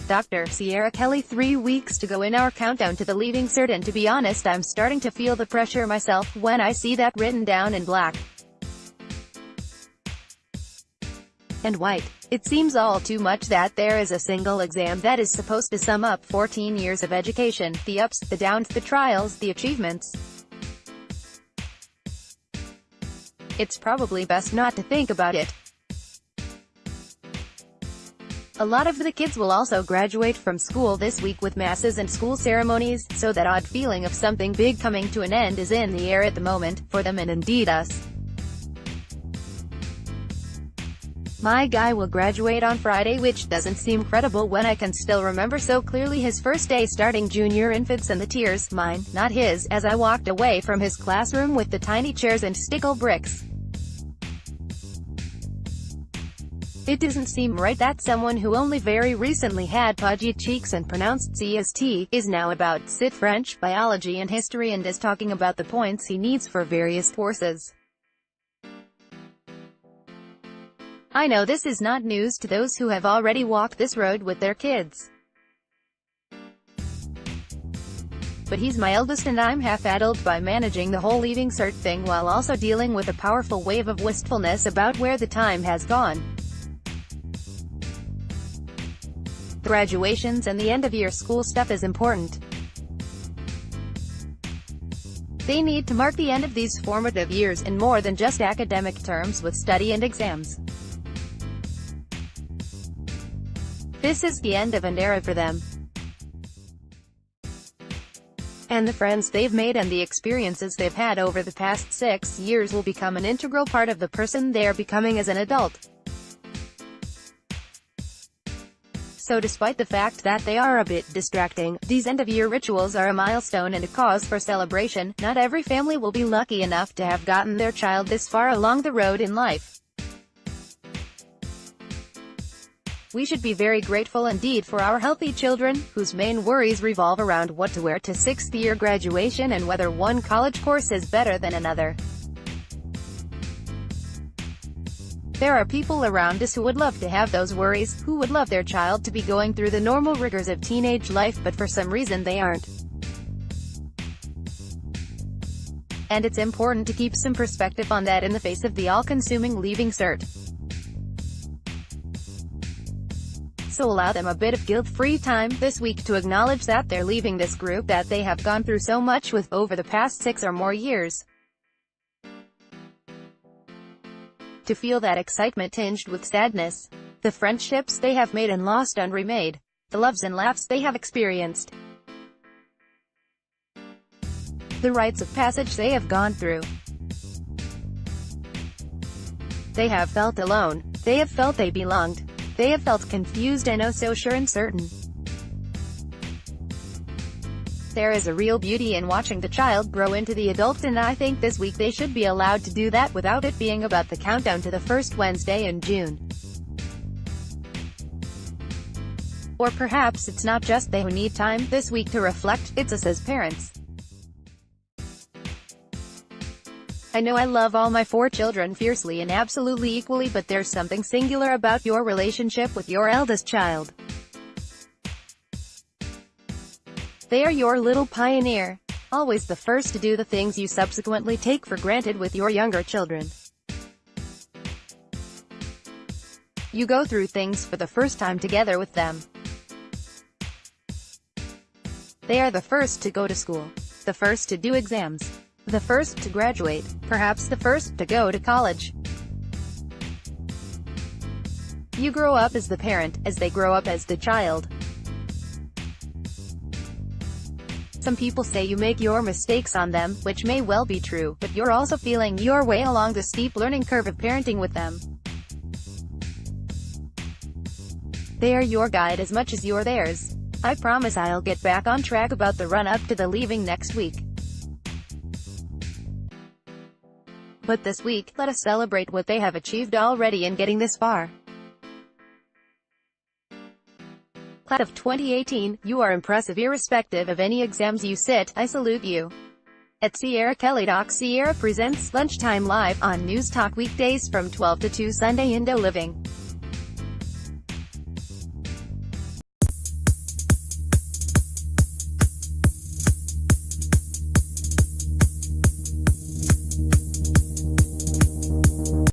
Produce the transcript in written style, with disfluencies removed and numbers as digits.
Dr. Ciara Kelly 3 weeks to go in our countdown to the Leaving Cert, and to be honest, I'm starting to feel the pressure myself when I see that written down in black and white. It seems all too much that there is a single exam that is supposed to sum up 14 years of education, the ups, the downs, the trials, the achievements. It's probably best not to think about it. A lot of the kids will also graduate from school this week with masses and school ceremonies, so that odd feeling of something big coming to an end is in the air at the moment, for them and indeed us. My guy will graduate on Friday, which doesn't seem credible when I can still remember so clearly his first day starting junior infants and the tears, mine, not his, as I walked away from his classroom with the tiny chairs and stickle bricks. It doesn't seem right that someone who only very recently had pudgy cheeks and pronounced CST, is now about sit French, biology and history and is talking about the points he needs for various courses. I know this is not news to those who have already walked this road with their kids. But he's my eldest and I'm half-addled by managing the whole Leaving Cert thing while also dealing with a powerful wave of wistfulness about where the time has gone. Graduations and the end-of-year school stuff is important. They need to mark the end of these formative years in more than just academic terms with study and exams. This is the end of an era for them. And the friends they've made and the experiences they've had over the past 6 years will become an integral part of the person they're becoming as an adult. So despite the fact that they are a bit distracting, these end-of-year rituals are a milestone and a cause for celebration. Not every family will be lucky enough to have gotten their child this far along the road in life. We should be very grateful indeed for our healthy children, whose main worries revolve around what to wear to 6th year graduation and whether one college course is better than another. There are people around us who would love to have those worries, who would love their child to be going through the normal rigors of teenage life, but for some reason they aren't. And it's important to keep some perspective on that in the face of the all-consuming Leaving Cert. So allow them a bit of guilt-free time this week to acknowledge that they're leaving this group that they have gone through so much with over the past 6 or more years. To feel that excitement tinged with sadness. The friendships they have made and lost and remade. The loves and laughs they have experienced. The rites of passage they have gone through. They have felt alone. They have felt they belonged. They have felt confused and oh so sure and certain. There is a real beauty in watching the child grow into the adult, and I think this week they should be allowed to do that without it being about the countdown to the first Wednesday in June. Or perhaps it's not just they who need time this week to reflect, it's us as parents. I know I love all my 4 children fiercely and absolutely equally, but there's something singular about your relationship with your eldest child. They are your little pioneer, always the first to do the things you subsequently take for granted with your younger children. You go through things for the first time together with them. They are the first to go to school, the first to do exams, the first to graduate, perhaps the first to go to college. You grow up as the parent, as they grow up as the child. Some people say you make your mistakes on them, which may well be true, but you're also feeling your way along the steep learning curve of parenting with them. They are your guide as much as you're theirs. I promise I'll get back on track about the run-up to the leaving next week. But this week, let us celebrate what they have achieved already in getting this far. Class of 2018, you are impressive irrespective of any exams you sit. I salute you. At Ciara Kelly Ciara presents Lunchtime Live on News Talk weekdays from 12 to 2 Sunday Indo Living.